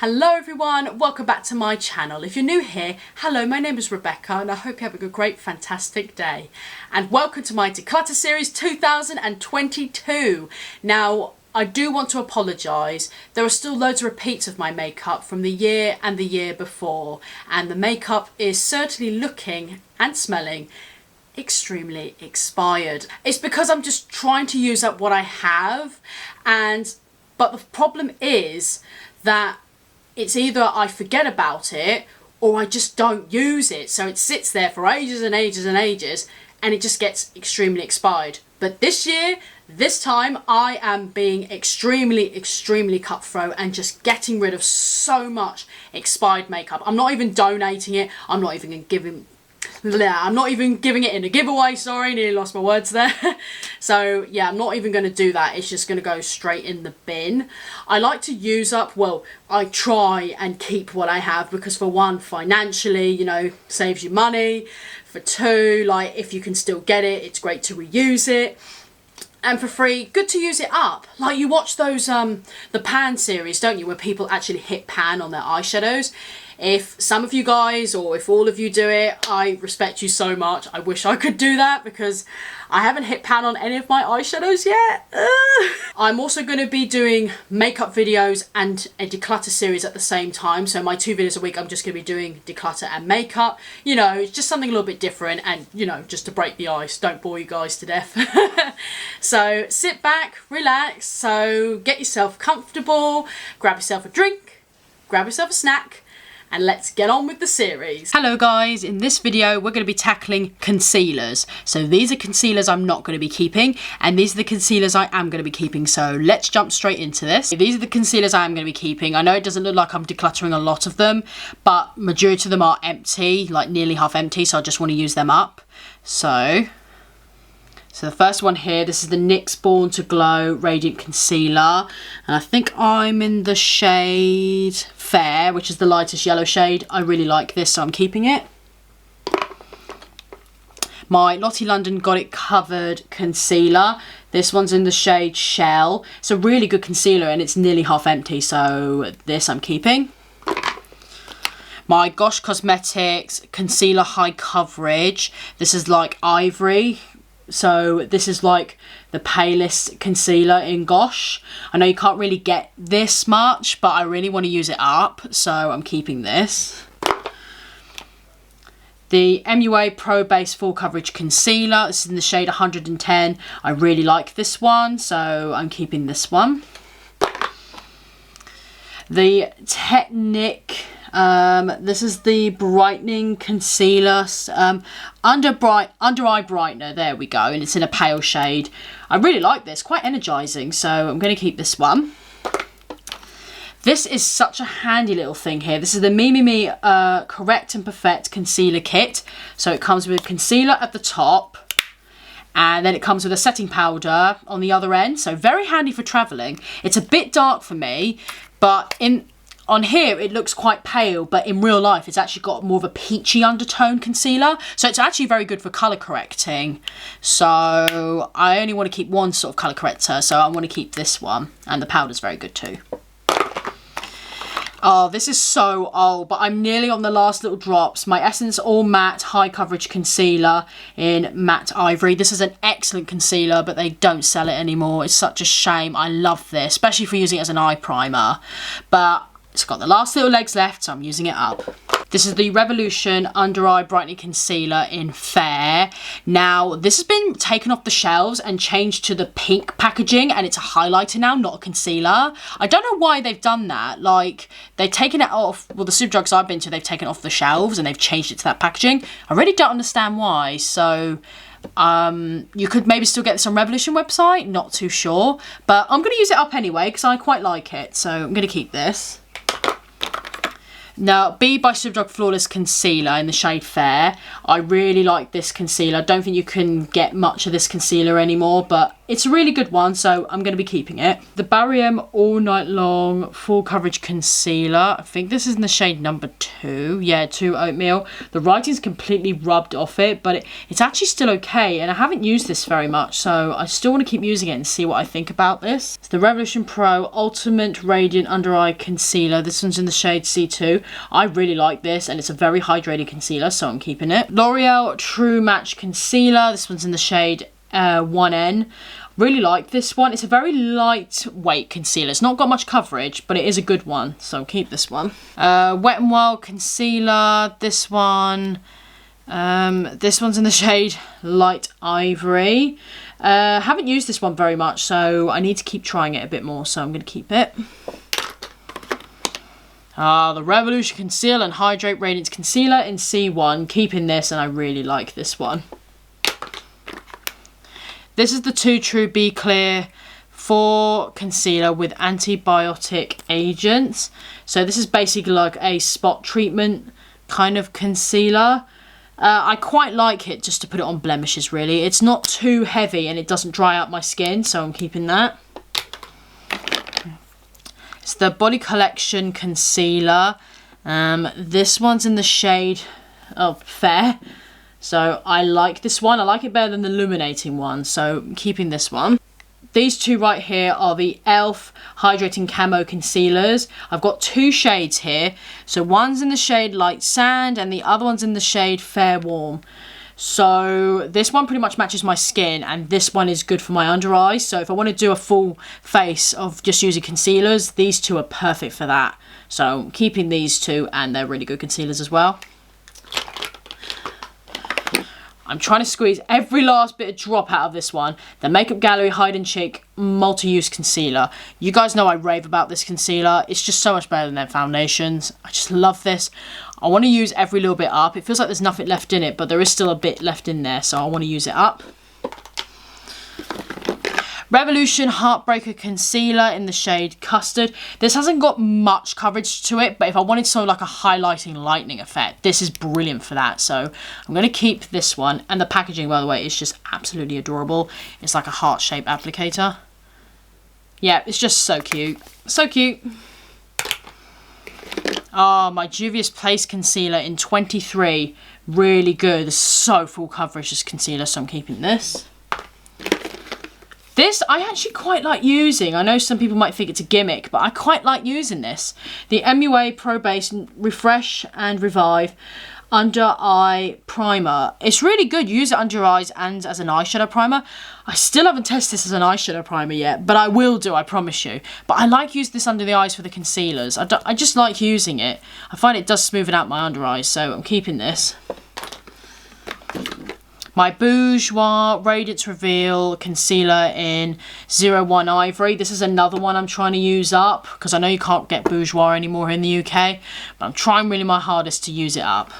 Hello everyone, welcome back to my channel. If you're new here, hello, my name is Rebecca and I hope you're having a great, fantastic day. And welcome to my Declutter series 2022. Now, I do want to apologise. There are still loads of repeats of my makeup from the year and the year before. And the makeup is certainly looking and smelling extremely expired. It's because I'm just trying to use up what I have. But the problem is that it's either I forget about it or I just don't use it. So it sits there for ages and ages and ages and it just gets extremely expired. But this year, this time, I am being extremely cutthroat and just getting rid of so much expired makeup. I'm not even donating it. I'm not even giving it in a giveaway, sorry, nearly lost my words there. So yeah, I'm not even going to do that. It's just going to go straight in the bin. I like to use up, well, I try and keep what I have because for one, financially, you know, saves you money. For two, like if you can still get it, it's great to reuse it. And for free, good to use it up. Like you watch those, the pan series, don't you, where people actually hit pan on their eyeshadows. If some of you guys or if all of you do it, I respect you so much. I wish I could do that because I haven't hit pan on any of my eyeshadows yet. I'm also going to be doing makeup videos and a declutter series at the same time. So my 2 videos a week, I'm just going to be doing declutter and makeup. You know, it's just something a little bit different and, you know, just to break the ice. Don't bore you guys to death. So sit back, relax. So get yourself comfortable, grab yourself a drink, grab yourself a snack, and let's get on with the series. Hello guys, in this video we're going to be tackling concealers. So these are concealers I'm not going to be keeping and these are the concealers I am going to be keeping. So let's jump straight into this. These are the concealers I am going to be keeping. I know it doesn't look like I'm decluttering a lot of them, but majority of them are empty, like nearly half empty, so I just want to use them up. So the first one here, this is the NYX Born to Glow Radiant Concealer. And I think I'm in the shade Fair, which is the lightest yellow shade. I really like this, so I'm keeping it. My Lottie London Got It Covered Concealer. This one's in the shade Shell. It's a really good concealer and it's nearly half empty, so this I'm keeping. My Gosh Cosmetics Concealer High Coverage. This is like Ivory. So this is like the palest concealer in Gosh. I know you can't really get this much, but I really want to use it up, so I'm keeping this. The MUA Pro Base Full Coverage Concealer. This is in the shade 110. I really like this one, so I'm keeping this one. The Technic, this is the Brightening Concealer, under eye brightener, there we go, and it's in a pale shade. I really like this, quite energizing, so I'm going to keep this one. This is such a handy little thing here. This is the Me Correct and Perfect Concealer Kit. So it comes with concealer at the top, and then it comes with a setting powder on the other end, so very handy for traveling. It's a bit dark for me, but on here it looks quite pale, but in real life it's actually got more of a peachy undertone concealer, so it's actually very good for colour correcting. So I only want to keep one sort of colour corrector, so I want to keep this one, and the powder's very good too. Oh, this is so old, but I'm nearly on the last little drops. My Essence All Matte High Coverage Concealer in Matte Ivory. This is an excellent concealer, but they don't sell it anymore. It's such a shame. I love this, especially for using it as an eye primer. But it's got the last little legs left, so I'm using it up. This is the Revolution Under Eye Brightening Concealer in Fair. Now, this has been taken off the shelves and changed to the pink packaging, and it's a highlighter now, not a concealer. I don't know why they've done that. Like, they've taken it off, well, the Superdrugs I've been to, they've taken it off the shelves and they've changed it to that packaging. I really don't understand why, so you could maybe still get this on Revolution website, not too sure. But I'm going to use it up anyway because I quite like it, so I'm going to keep this. Now, B by Superdrug Flawless Concealer in the shade Fair. I really like this concealer. I don't think you can get much of this concealer anymore, but it's a really good one, so I'm going to be keeping it. The Barry M All Night Long Full Coverage Concealer. I think this is in the shade number 2. Yeah, 2 Oatmeal. The writing's completely rubbed off it, but it's actually still okay, and I haven't used this very much, so I still want to keep using it and see what I think about this. It's the Revolution Pro Ultimate Radiant Under Eye Concealer. This one's in the shade C2. I really like this, and it's a very hydrated concealer, so I'm keeping it. L'Oreal True Match Concealer. This one's in the shade 1N. Really like this one. It's a very lightweight concealer. It's not got much coverage, but it is a good one, so keep this one. Wet n Wild Concealer. This one's in the shade Light Ivory. Haven't used this one very much, so I need to keep trying it a bit more, so I'm going to keep it. The Revolution Conceal and Hydrate Radiance Concealer in C1. Keeping this, and I really like this one. This is the Too True Be Clear 4 Concealer with antibiotic agents. So this is basically like a spot treatment kind of concealer. I quite like it just to put it on blemishes, really. It's not too heavy and it doesn't dry out my skin, so I'm keeping that. It's the Body Collection Concealer. This one's in the shade of Fair. So I like this one. I like it better than the illuminating one, so I'm keeping this one. These two right here are the e.l.f. Hydrating Camo Concealers. I've got 2 shades here. So one's in the shade Light Sand and the other one's in the shade Fair Warm. So this one pretty much matches my skin, and this one is good for my under eyes. So if I want to do a full face of just using concealers, these two are perfect for that. So I'm keeping these two, and they're really good concealers as well. I'm trying to squeeze every last bit of drop out of this one. The Makeup Gallery Hide and Cheek Multi-Use Concealer. You guys know I rave about this concealer. It's just so much better than their foundations. I just love this. I want to use every little bit up. It feels like there's nothing left in it, but there is still a bit left in there, so I want to use it up. Revolution Heartbreaker Concealer in the shade Custard. This hasn't got much coverage to it, but if I wanted sort of like a highlighting lightening effect, this is brilliant for that. So I'm going to keep this one. And the packaging, by the way, is just absolutely adorable. It's like a heart-shaped applicator. Yeah, it's just so cute. So cute. Oh, my Juvia's Place Concealer in 23. Really good. It's so full coverage, this concealer, so I'm keeping this. This I actually quite like using. I know some people might think it's a gimmick, but I quite like using this. The MUA Pro Base Refresh and Revive Under Eye Primer. It's really good. You use it under your eyes and as an eyeshadow primer. I still haven't tested this as an eyeshadow primer yet, but I will do, I promise you. But I like using this under the eyes for the concealers. I just like using it. I find it does smoothen out my under eyes, so I'm keeping this. My Bourgeois Radiance Reveal Concealer in 01 Ivory. This is another one I'm trying to use up, because I know you can't get Bourgeois anymore in the UK, but I'm trying really my hardest to use it up.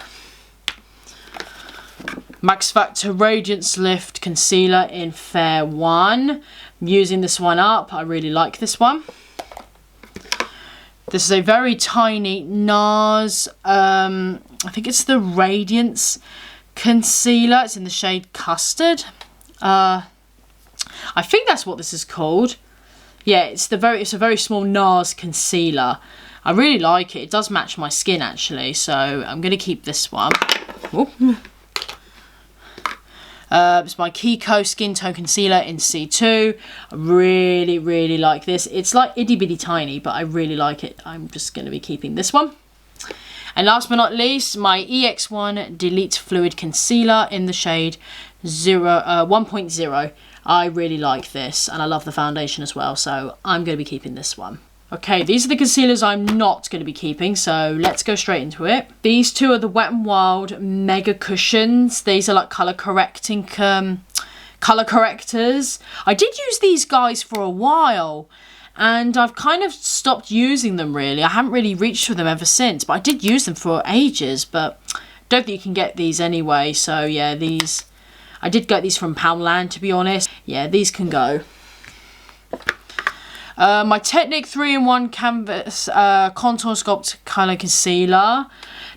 Max Factor Radiance Lift Concealer in Fair 1. I'm using this one up. I really like this one. This is a very tiny NARS, I think it's the Radiance Concealer. It's in the shade Custard. I think that's what this is called. Yeah, it's a very small NARS concealer. I really like it. It does match my skin actually, so I'm going to keep this one. It's my Kiko Skin Tone Concealer in C2. I really like this. It's like itty bitty tiny, but I really like it. I'm just going to be keeping this one. And last but not least, my EX1 Delete Fluid Concealer in the shade 1.0. I really like this, and I love the foundation as well, so I'm going to be keeping this one. Okay, these are the concealers I'm not going to be keeping, so let's go straight into it. These two are the Wet n Wild Mega Cushions. These are like colour correcting colour correctors. I did use these guys for a while, and I've kind of stopped using them really. I haven't really reached for them ever since, but I did use them for ages, but don't think you can get these anyway. So yeah, these, I did get these from Poundland, to be honest. Yeah, these can go. My Technic 3-in-1 Canvas Contour Sculpt Colour Concealer.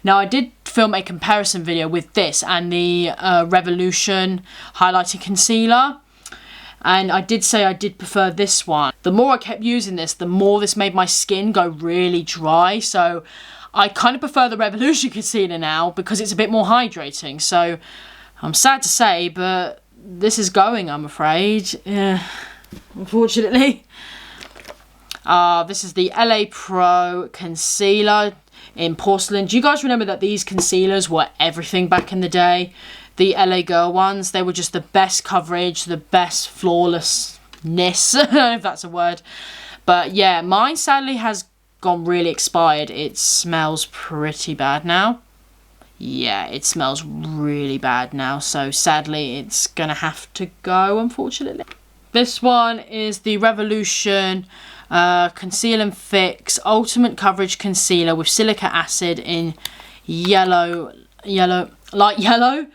Now, I did film a comparison video with this and the Revolution Highlighting Concealer. And I did say I did prefer this one. The more I kept using this, the more this made my skin go really dry. So I kind of prefer the Revolution Concealer now because it's a bit more hydrating. So I'm sad to say, but this is going, I'm afraid. Yeah, unfortunately. This is the LA Pro Concealer in Porcelain. Do you guys remember that these concealers were everything back in the day? The LA Girl ones, they were just the best coverage, the best flawlessness, I don't know if that's a word. But yeah, mine sadly has gone really expired. It smells pretty bad now. Yeah, it smells really bad now. So sadly, it's going to have to go, unfortunately. This one is the Revolution Conceal and Fix Ultimate Coverage Concealer with Silica Acid in light yellow.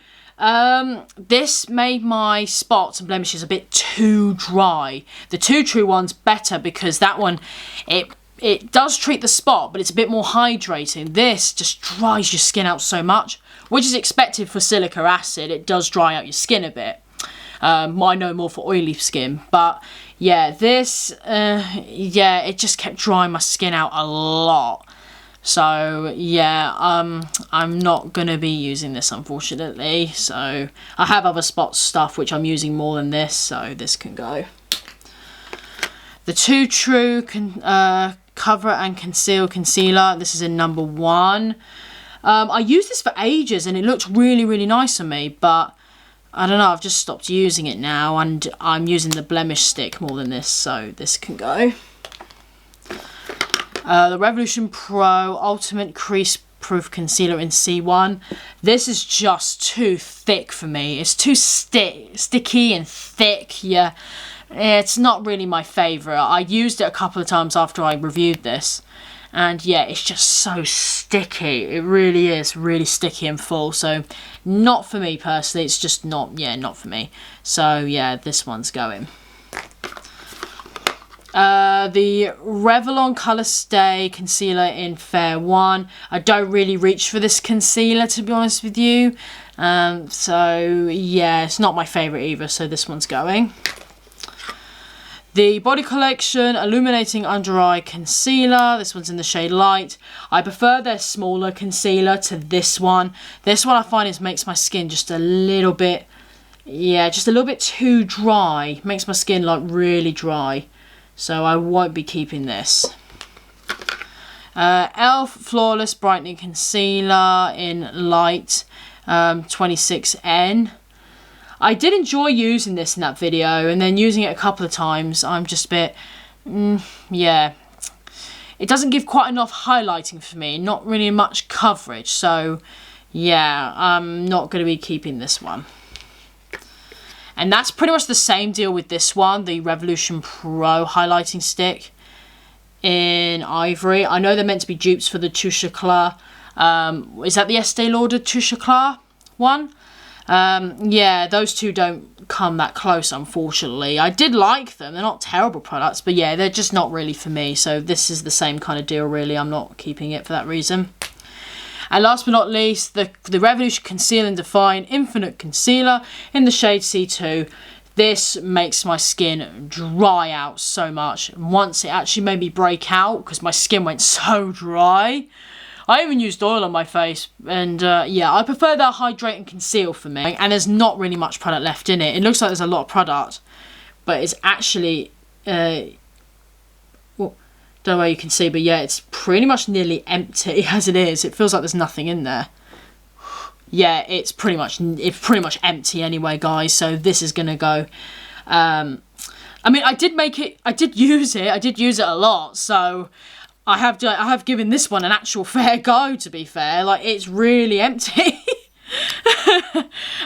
This made my spots and blemishes a bit too dry. The Too True one's better because that one, it does treat the spot, but it's a bit more hydrating. This just dries your skin out so much, which is expected for silica acid. It does dry out your skin a bit. I know more for oily skin, but yeah, this, yeah, it just kept drying my skin out a lot. So yeah, I'm not going to be using this, unfortunately. So I have other spot stuff which I'm using more than this, so this can go. The Too True Cover and Conceal Concealer. This is in number 1. I used this for ages and it looked really, really nice on me, but I don't know, I've just stopped using it now and I'm using the blemish stick more than this, so this can go. The Revolution Pro Ultimate Crease Proof Concealer in C1. This is just too thick for me. It's too sticky and thick. Yeah, it's not really my favourite. I used it a couple of times after I reviewed this. And yeah, it's just so sticky. It really is really sticky and full. So not for me personally. It's just not, yeah, not for me. So yeah, this one's going. The Revlon Colour Stay Concealer in Fair 1. I don't really reach for this concealer, to be honest with you. So yeah, it's not my favourite either, so this one's going. The Body Collection Illuminating Under Eye Concealer. This one's in the shade Light. I prefer their smaller concealer to this one. This one I find makes my skin just a little bit, yeah, just a little bit too dry. Makes my skin like really dry. So I won't be keeping this. e.l.f. Flawless Brightening Concealer in Light 26N. I did enjoy using this in that video, and then using it a couple of times, I'm just a bit, yeah. It doesn't give quite enough highlighting for me, not really much coverage, so yeah, I'm not going to be keeping this one. And that's pretty much the same deal with this one, the Revolution Pro Highlighting Stick in Ivory. I know they're meant to be dupes for the Touche Eclat. Is that the Estee Lauder Touche Eclat one? Yeah, those two don't come that close, unfortunately. I did like them. They're not terrible products, but yeah, they're just not really for me. So this is the same kind of deal, really. I'm not keeping it for that reason. And last but not least, the Revolution Conceal and Define Infinite Concealer in the shade C2. This makes my skin dry out so much. And once it actually made me break out because my skin went so dry. I even used oil on my face. And yeah, I prefer that Hydrate and Conceal for me. And there's not really much product left in it. It looks like there's a lot of product. But it's actually... don't know where you can see, but yeah, it's pretty much nearly empty as it is. It feels like there's nothing in there. Yeah, it's pretty much empty anyway, guys. So this is gonna go. I mean, I did use it a lot. So I have given this one an actual fair go. To be fair, like it's really empty.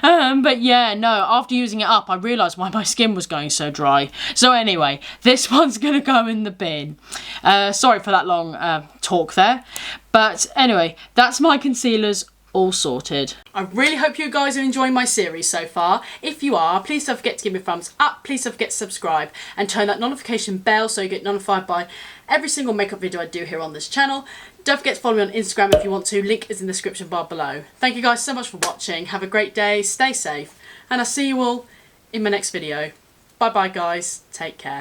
But yeah, no, after using it up I realised why my skin was going so dry. So anyway, this one's gonna go in the bin. Sorry for that long talk there, but anyway, that's my concealers all sorted. I really hope you guys are enjoying my series so far. If you are, please don't forget to give me a thumbs up, please don't forget to subscribe and turn that notification bell so you get notified by every single makeup video I do here on this channel. Don't forget to follow me on Instagram if you want to, link is in the description bar below. Thank you guys so much for watching, have a great day, stay safe, and I'll see you all in my next video. Bye bye guys, take care.